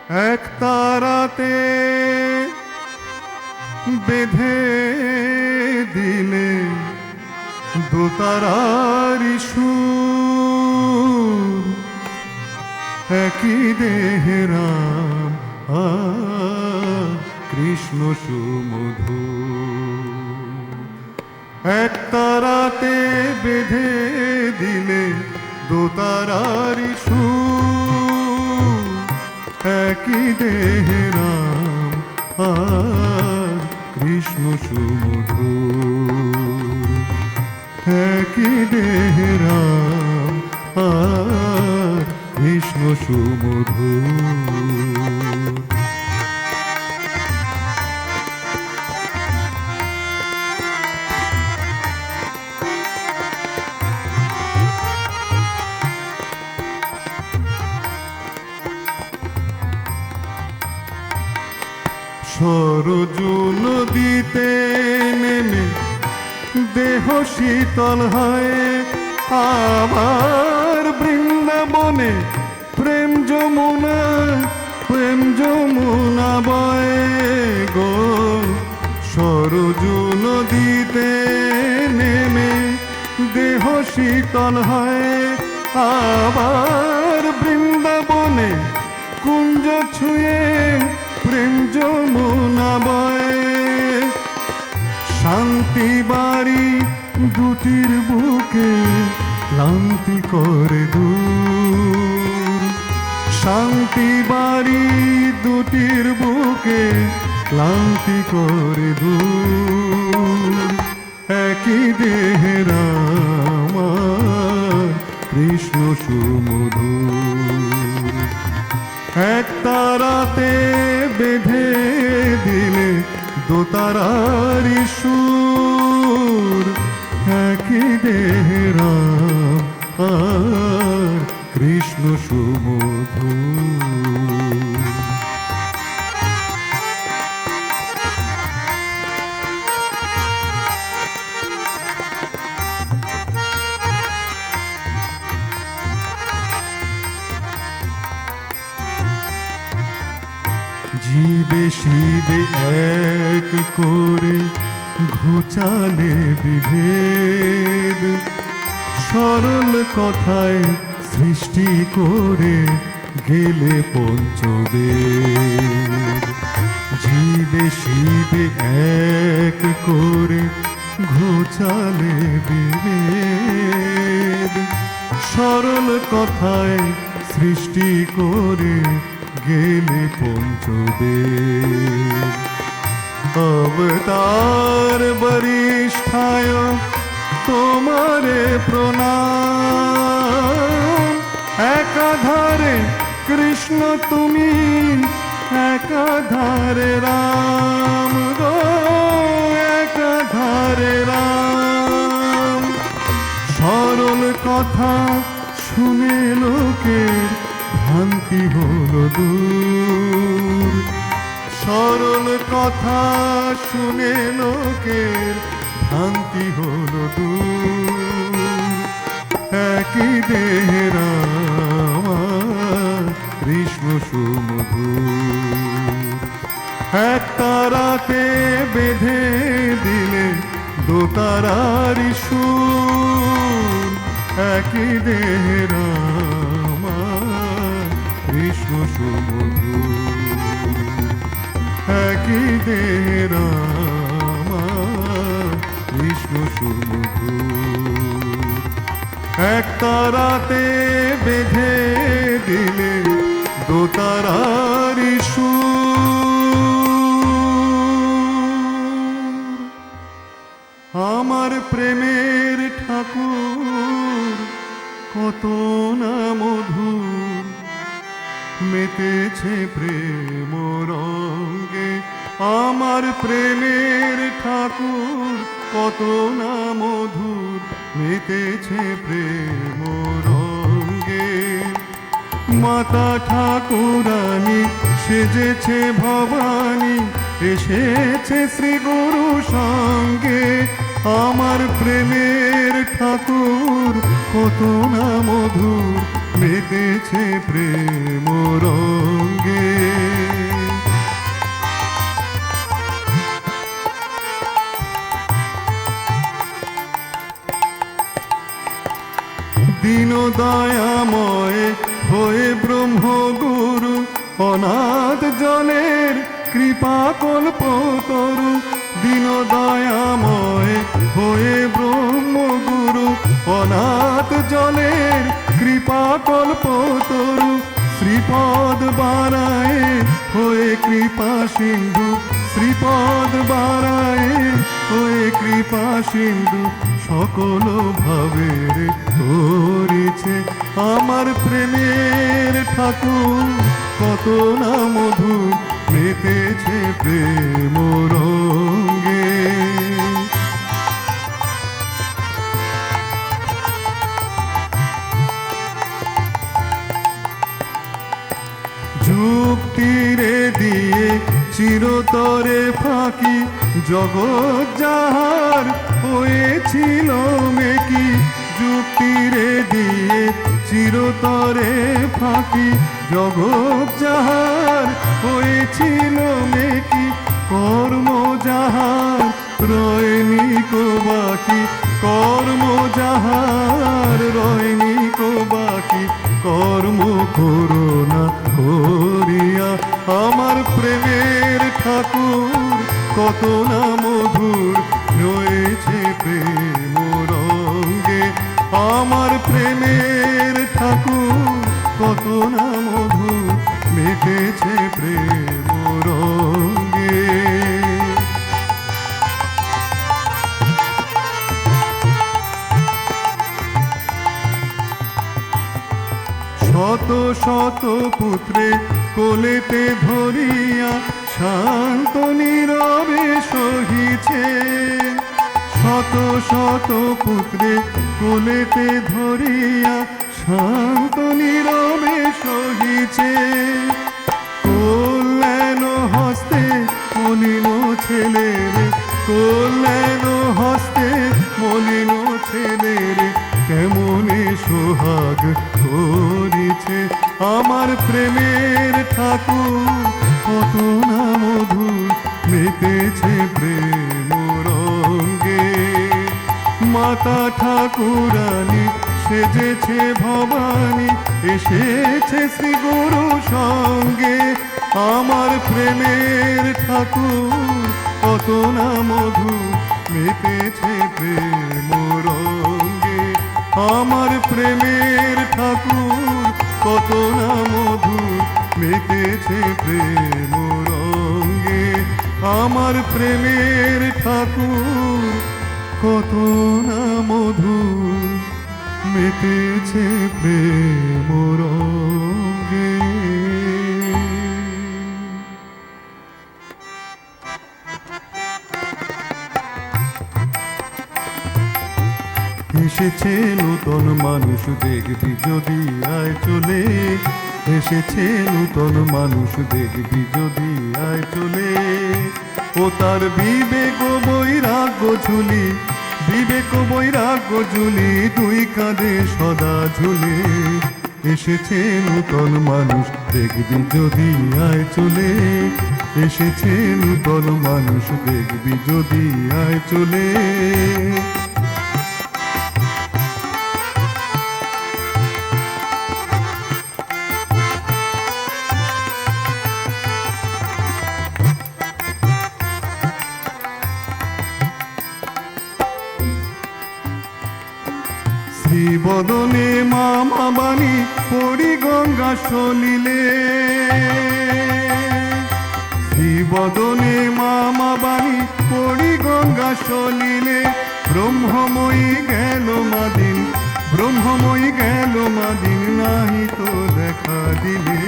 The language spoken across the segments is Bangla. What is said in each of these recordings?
এক তারাতে বেঁধে দিলে দোতারারি সুর, একই দেহে রাম কৃষ্ণ সুমধুর। এক তারাতে বেঁধে দিলে দোতারারি সুর, একই দেহে রাম কৃষ্ণ সুমধুর, একই দেহে রাম কৃষ্ণ সুমধুর। সরজু নদীতে নেমে দেহ শীতল হয়, আবার বৃন্দাবনে প্রেম যমুনা বয়ে গো। সরজু নদীতে নেমে দেহ শীতল হয়, আবার বৃন্দাবনে কুঞ্জ ছুঁয়ে প্রেম যমুনা বয়ে। শান্তি বাড়ি দুটির বুকে ক্লান্তি করে দূর, শান্তি বাড়ি দুটির বুকে ক্লান্তি করে দূর, একই দেহে রাম কৃষ্ণ সুমধুর। এক তারাতে বেঁধে দিলে দোতারারি সুর, একই দেহে রাম কৃষ্ণ সুমধুর। জীবে শিবে এক করে ঘুচালে বিভেদ, সরল কথায় সৃষ্টি করে গেলে পঞ্চবেদ। জীবে শিবে এক করে ঘুচালে বিভেদ, সরল কথায় সৃষ্টি করে গেলে পঞ্চবেদ। অবতার বরিষ্ঠায় তোমারে প্রণাম, একাধারে কৃষ্ণ তুমি একাধারে রাম গো, একাধারে রাম। সরল কথা শুনে লোকের ভ্রান্তি হলো দূর, সরল কথা শুনে লোকের ভ্রান্তি হলো দূর, একই দেহে রাম কৃষ্ণ সুমধুর। এক তারাতে বেঁধে দিলে দোতারারি সুর, একই দেহে রাম কৃষ্ণ সুমধুর, একই দেহে রাম কৃষ্ণ সুমধুর। এক তারাতে বেঁধে দিলে দোতারারি সুর। আমার প্রেমের ঠাকুর কত না মধুর, মেতেছে প্রেম রঙ্গে। আমার প্রেমের ঠাকুর কত না মধুর, মেতেছে প্রেম রঙ্গে। মাতা ঠাকুরানী সেজেছে ভবানী, এসেছে শ্রী গুরু সঙ্গে। আমার প্রেমের ঠাকুর কত না মধুর, মেতেছে প্রেম রঙ্গে। ব্রহ্মগুরু অনাথ জনের কৃপা কল্পতরু দীন দয়াময় হয়ে ব্রহ্মগুরু অনাথ জনের কৃপা কল্পতরু শ্রীপদ বারায়ে হয়ে কৃপা সিন্ধু শ্রীপদ বারায়ে হয়ে কৃপা সিন্ধু সকল ভাবের ধরিছে আমার প্রেমের ঠাকুর কত না মধু মেতেছে প্রেম রঙ্গে যুক্তিরে দিয়ে চিরতরে ফাঁকি জগৎ যাহার হয়েছিল মেকি যুক্তিরে দিয়ে চিরতরে ফাঁকি জগৎ যাহার হয়েছিল মেকি কর্ম যাহার রয়নি কো বাকি কর্ম যাহার রয়নি কো বাকি কর্ম করোনা করিয়া আমার প্রেমের ঠাকুর কত না মধুর রয়েছে প্রেম রঙ্গে আমার প্রেমের ঠাকুর কত না মধুর মেতেছে প্রেম রঙ্গে শত শত পুত্রে কোলেতে ধরিয়া শান্ত নীরবে সহিছে শত শত পুত্রে কোলেতে ধরিয়া শান্ত নীরবে সহিছে কল্যাণ হস্তে মলিন ছেলেরে কল্যাণ হস্তে মলিন ছেলেরে কেমনে সোহাগ করিছে আমার প্রেমের ঠাকুর কত না মধুর মেতেছে প্রেম রঙ্গে মাতা ঠাকুরানী সেজেছে ভবানী এসেছে শ্রী গুরু সঙ্গে আমার প্রেমের ঠাকুর কত না মধুর মেতেছে প্রেম রঙ্গে আমার প্রেমের ঠাকুর কত না মধুর মেতেছে প্রেম রঙ্গে আমার প্রেমের ঠাকুর কত না মধুর মেতেছে প্রেম রঙ্গে এসেছে নূতন মানুষ দেখবি যদি আয় চলে এসেছে নূতন মানুষ দেখবি যদি আয় চলে ও তার বিবেক বৈরাগ্য ঝুলি বিবেক বৈরাগ্য ঝুলি দুই কাঁধে সদা ঝুলে এসেছে নূতন মানুষ দেখবি যদি আয় চলে এসেছে নূতন মানুষ দেখবি যদি আয় চলে শ্রীবদনে মামা বাণী পড়ি গঙ্গা সলিলে শ্রীবদনে মামা বাণী পড়ি গঙ্গা সলিলে ব্রহ্মময়ী গেল মাদিন ব্রহ্মময়ী গেল মাদিন নাহি তো দেখা দিলে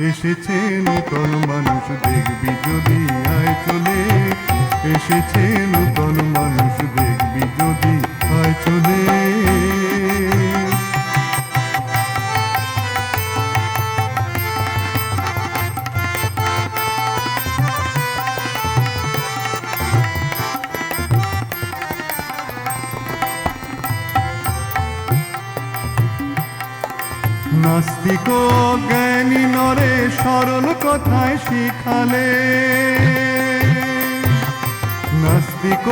এসেছে নূতন মানুষ দেখবি যদি আয় চলে এসেছে নূতন মানুষ দেখবি যদি আয় চলে নাস্তিক জ্ঞানী নরে সরল কথায় শিখালে নাস্তিক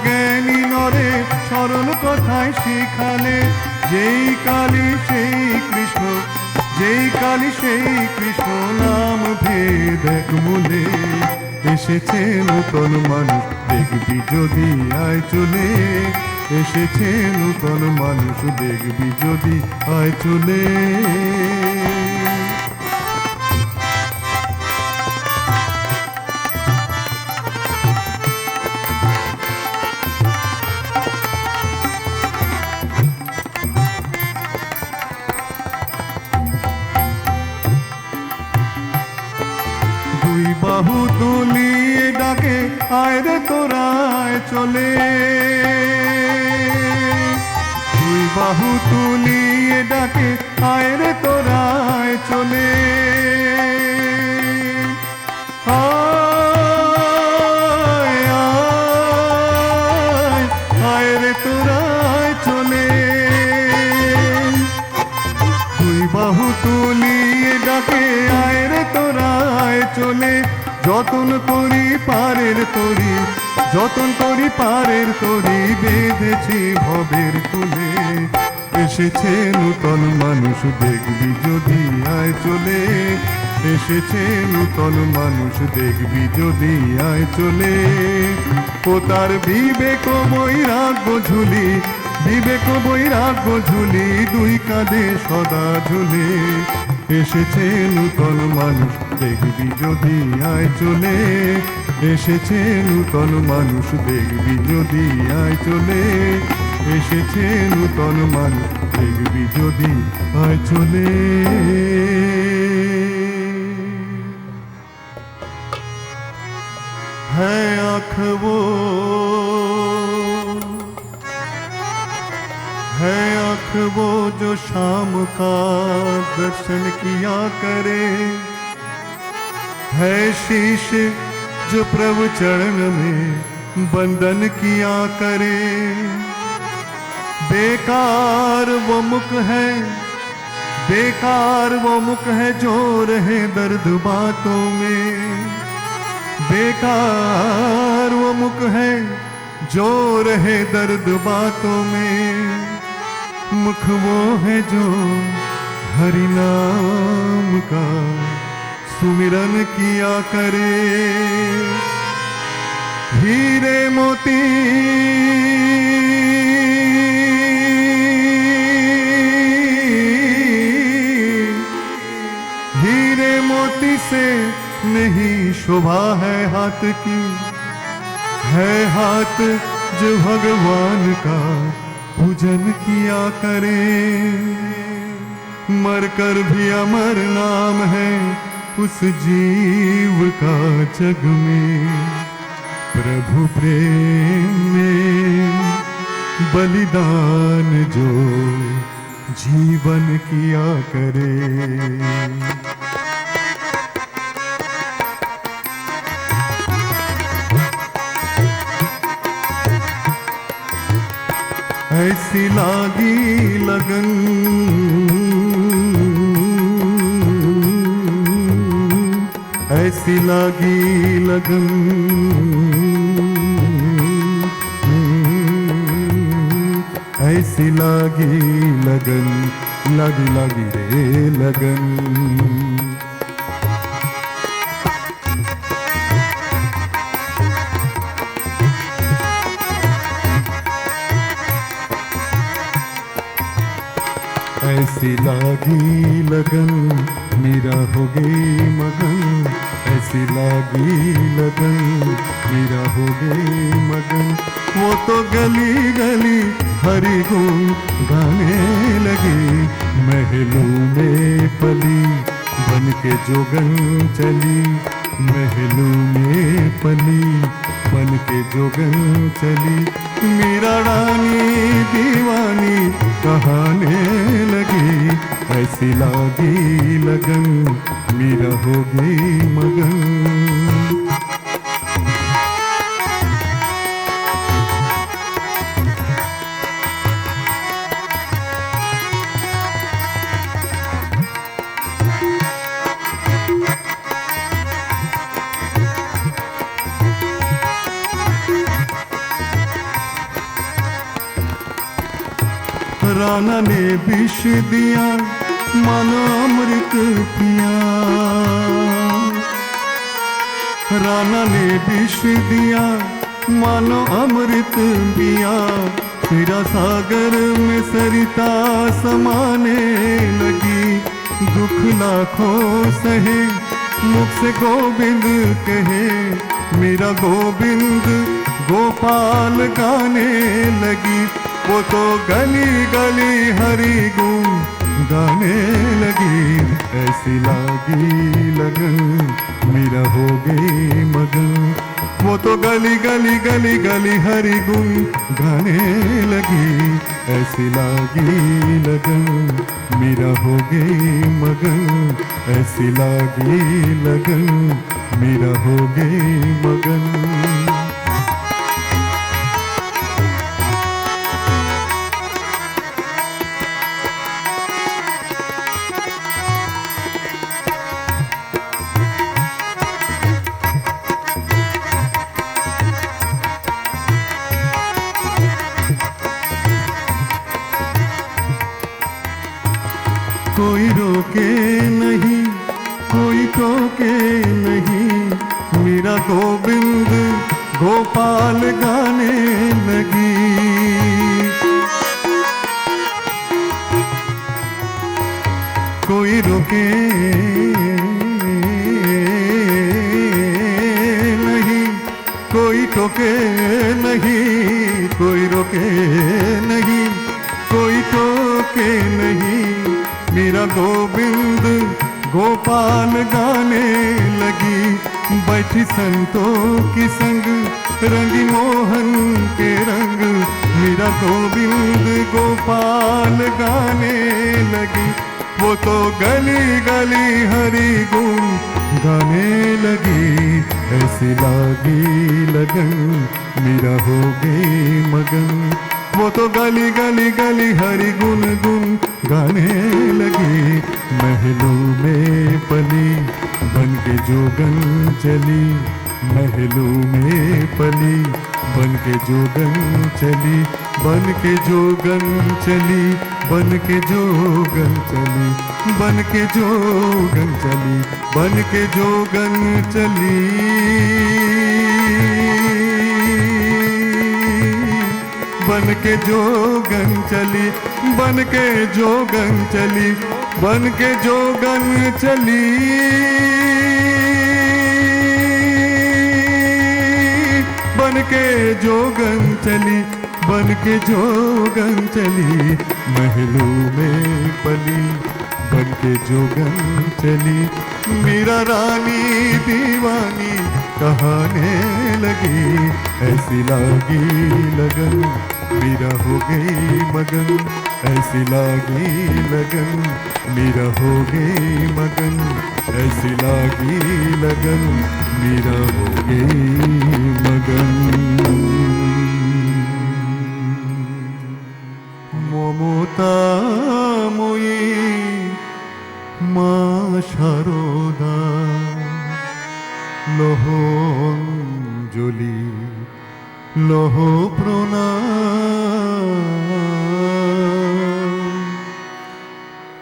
জ্ঞানী নরে সরল কথায় শিখালে যেই কালী সেই কৃষ্ণ যেই কালি সেই কৃষ্ণ নাম ভেদ এক মূলে, এসেছে নূতন মানুষ দেখবি যদি আয় চলে, এসেছে নূতন মানুষ দেখবি যদি আয় চলে। দুই বাহু তুলিয়ে ডাকে আয় রে তোরা আয় চলে, দুই বাহু তুলিয়ে ডাকে আয় রে তোরা আয় চলে। আয় আয় আয় রে তোরা আয় চলে, দুই বাহু তুলিয়ে ডাকে আয় রে তোরা আয় চলে। যতন করি পারের তরি, যতন করি পারের তরি, বেঁধেছি ভবের তুলে, এসেছে নূতন মানুষ দেখবি যদি আয় চলে, এসেছে নূতন মানুষ দেখবি যদি আয় চলে। ও তার বিবেক বৈরাগ্য ঝুলি, বিবেক বৈরাগ্য ঝুলি, দুই কাঁধে সদা ঝুলে, এসেছে নূতন মানুষ দেখবি যদি আয় চলে, এসেছে নূতন মানুষ দেখবি যদি আয় চলে, এসেছে নূতন মানুষ দেখবি যদি আয় চলে। হ্যাঁ আঁখবো, है आँख वो जो शाम का दर्शन किया करे, है शीश जो प्रभु चरण में बंदन किया करे। बेकार वो मुख है, बेकार वो मुख है जो रहे दर्द बातों में, बेकार वो मुख है जो रहे दर्द बातों में। मुख वो है जो हरि नाम का सुमिरन किया करे। हीरे मोती हीरे मोती से नहीं शोभा है हाथ की, है हाथ जो भगवान का पूजन किया करे। मरकर भी अमर नाम है उस जीव का जग में, प्रभु प्रेम में बलिदान जो जीवन किया करे। ऐसी लागी लगन, ऐसी लागी लगन, ऐसी लागी लगन, लागी लागी रे लगन। ऐसी लागी लगन मेरा हो गई मगन, ऐसी लागी लगन मेरा हो गई मगन। वो तो गली गली हरि गुण गाने लगी, महलों में पली बन के जोगन चली, महलों में पली बन के जोगन चली। मेरा रानी दीवानी कहाने लगी, ऐसी लागी लगन मेरा हो गई मगन। राना ने विष दिया मानो अमृत पिया। राणा ने विष दिया मानो अमृत पिया। फिरा सागर में सरिता समाने लगी। दुख लाखों सहे मुख से गोविंद कहे। मेरा गोविंद गोपाल गाने लगी। वो तो गली गली हरि गुण गाने लगी। ऐसी लागी लगन मेरा हो गई मगन। वो तो गली गली गली गली हरि गुण गाने लगी। ऐसी लागी लगन मेरा हो गई मगन। ऐसी लागी लगन मेरा हो गई मगन। कोई रोके नहीं कोई टोके नहीं। मेरा गोविंद गोपाल गाने लगी। कोई रोके नहीं कोई टोके नहीं। कोई रोके नहीं कोई टोके नहीं। मेरा गोविंद गोपाल गाने लगी। बैठी संतों की संग रंगी मोहन के रंग। मेरा गोविंद गोपाल गाने लगी। वो तो गली गली हरि गुण गाने लगी। ऐसी लागी लगन मेरा हो गई मगन। वो तो गली गली गली हरि गुण गुण गाने लगी। महलों में पली बन के जोगन चली। महलों में पली बन के जोगन चली। बन के जोगन चली बन के जोगन चली। बन के जोगन चली बन के जोगन चली। बन के जोगन चली बन के जोगन चली। बन के जोगन चली बन के जोगन चली। बन के जोगन चली महलों में पली बन के जोगन चली। मेरा रानी दीवानी कहाने लगी। ऐसी लागी लगन मेरा हो गई मगन। ऐसी लागी लगन मेरा हो गई मगन। ऐसी लागी लगन मेरा हो गई मगन। মমতা মই মা শারদা। লহ অঞ্জলি লহ প্রণাম।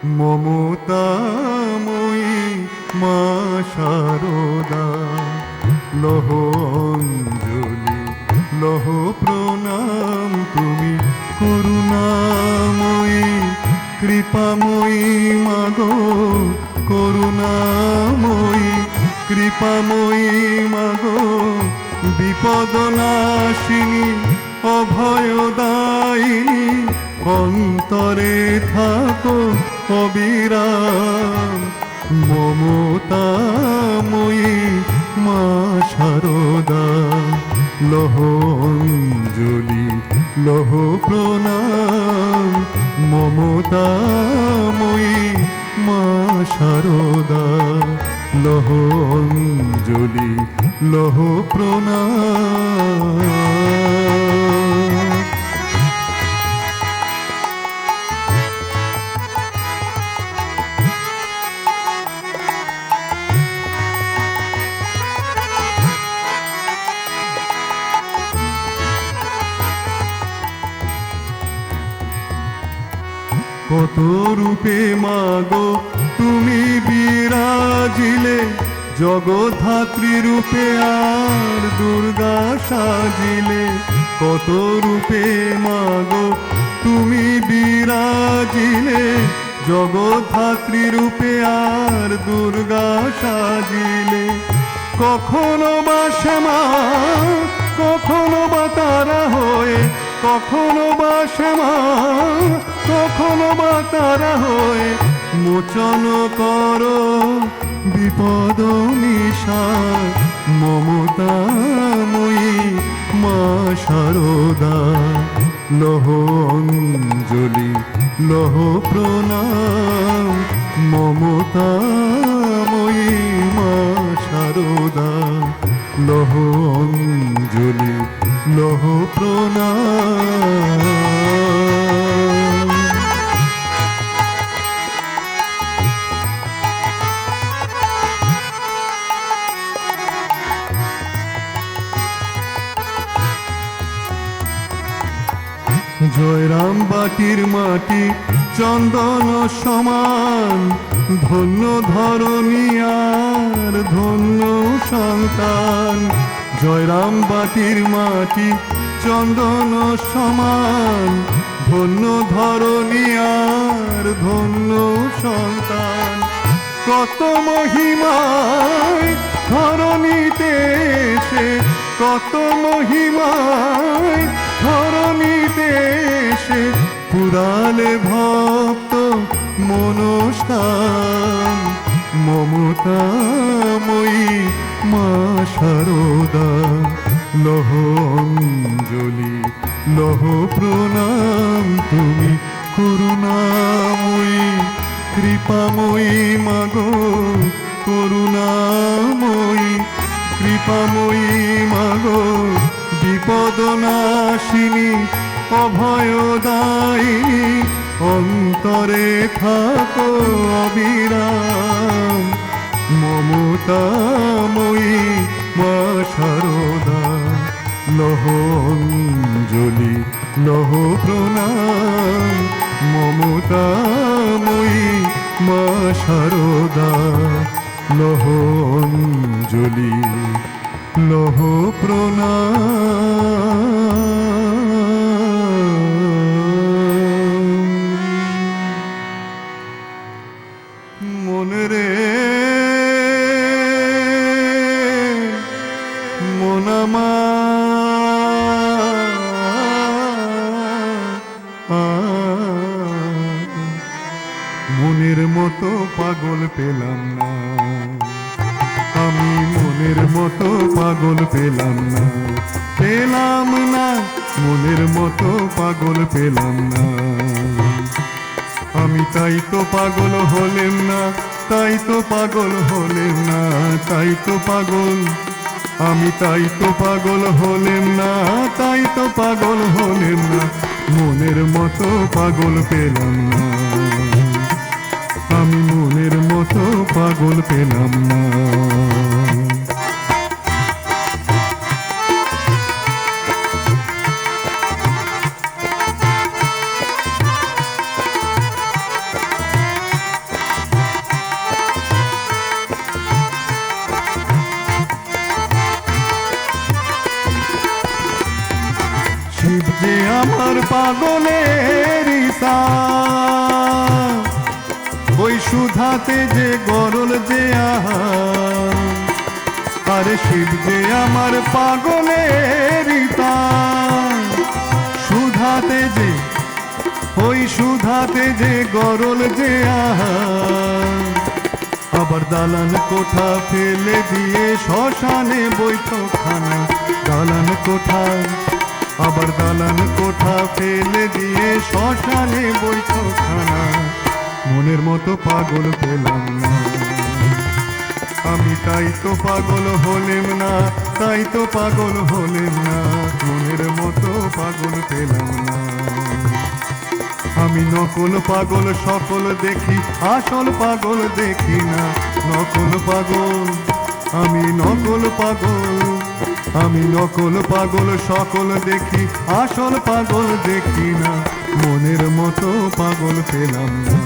মমতাময়ী মা শারদা। লহ অঞ্জলি লহ প্রণাম। তুমি করুণাময়ী কৃপাময়ী মাগো। করুণাময়ী কৃপাময়ী মাগো। বিপদনাশিনী অভয়দায়িনী। অন্তরে থাকো অবিরাম। মমতাময়ী মা শারদা। লহ অঞ্জলি লহ প্রণাম। মমতাময়ী মা শারদা। লহ অঞ্জলি লহ প্রণাম। কত রূপে মাগো তুমি বিরাজিলে, জগদ্ধাত্রী রূপে আর দুর্গা সাজিলে। কত রূপে মাগো তুমি বিরাজিলে, জগদ্ধাত্রী রূপে আর দুর্গা সাজিলে। কখনো বা শ্যামা, কখনো বা তারা হয়ে, কখনো বা শ্যামা, কখনো বা তারা হয়ে মোচন করো বিপদ নিশার। মমতাময়ী মা শারদা, লহ অঞ্জলি লহ প্রণাম। মমতাময়ী মা শারদা, লহ অঞ্জলি লহ প্রণাম। জয়রাম বাটির মাটি চন্দন সমান, ধন্য ধরণী আর ধন্য সন্তান। জয়রাম বাটির মাটি চন্দন সমান, ধন্য ধরণী আর ধন্য সন্তান। কত মহিমায় ধরণীতে সে, কত মহিমায় ধরণীতে সে পুরালে ভক্ত মনস্কান। মমতাময়ী মা শারদা, লহ অঞ্জলি লহ প্রণাম। তুমি করুণাময়ী কৃপাময়ী মাগো, করুণাময়ী কৃপাময়ী মাগো। বিপদনাশিনী অভয়দায়িনী, অন্তরে থাকো অবিরাম। মমতাময়ী মা শারদা, লহ অঞ্জলি লহ প্রণাম। মমতাময়ী মা শারদা, লহ অঞ্জলি লহ প্রণাম। মনে রে মনামা, মনের মতো পাগল পেলাম না আমি, মনের মতো পাগল পেলাম না, পেলাম না। মনের মতো পাগল পেলাম না আমি, তাই তো পাগল হলেম না, তাই তো পাগল হলেম না, তাই তো পাগল আমি, তাই তো পাগল হলেম না, তাই তো পাগল হলেম না। মনের মতো পাগল পেলাম না আমি, মনের মতো পাগল পেলাম না। শিব যে আমার পাগলের ইশারা, ওই সুধাতে যে গরল যে আহার। আরে শিব যে আমার পাগলের ইশারা, সুধাতে যে, ওই সুধাতে যে গরল যে আহার। আবার দালান কোঠা ফেলে দিয়ে শ্মশানে বৈঠকখানা, দালান কোঠা, আবার দালান কোঠা ফেলে দিয়ে শ্মশানে বৈঠকখানা। মনের মতো পাগল পেলাম না আমি, তাই তো পাগল হলেম না, তাই তো পাগল হলেম না। মনের মতো পাগল পেলাম না আমি, নকল পাগল সকল দেখি, আসল পাগল দেখি না। নকল পাগল আমি, নকল পাগল আমি নকল পাগল সকল দেখি, আসল পাগল দেখি না, মনের মতো পাগল পেলাম না।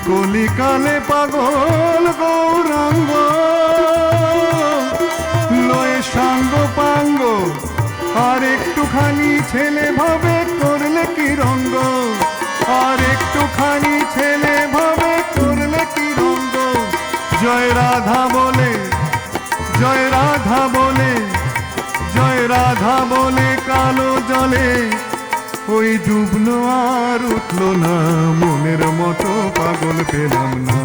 কলিকালে পাগল গৌরাঙ্গ লয়ে সাঙ্গ পাঙ্গ, আর একটুখানি ছেলে ভাবে করলে কি রঙ্গ, আর একটুখানি ছেলে ভাবে করলে কি রঙ্গ। জয় রাধা বলে, জয় রাধা বলে, জয় রাধা বলে কালো জলে ওই ডুবলো আর উঠলো না, মনের মতো পাগল পেলাম না,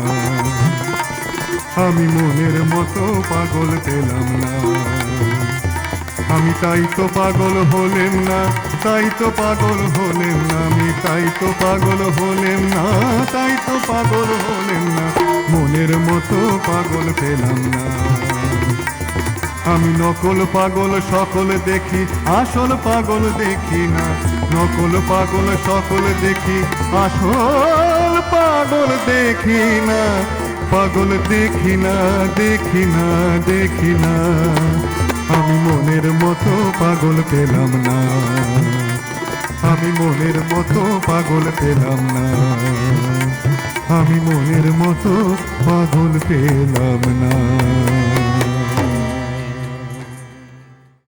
আমি মনের মতো পাগল পেলাম না। আমি তাই তো পাগল হলেম না, তাই তো পাগল হলেম না, আমি তাই তো পাগল হলেম না, তাই তো পাগল হলেম না, মনের মতো পাগল পেলাম না। আমি নকল পাগল সকল দেখি, আসল পাগল দেখি না, নকল পাগল সকল দেখি, আসল পাগল দেখি না, পাগল দেখি না, দেখি না, দেখি না, আমি মনের মতো পাগল পেলাম না, আমি মনের মতো পাগল পেলাম না, আমি মনের মতো পাগল পেলাম না।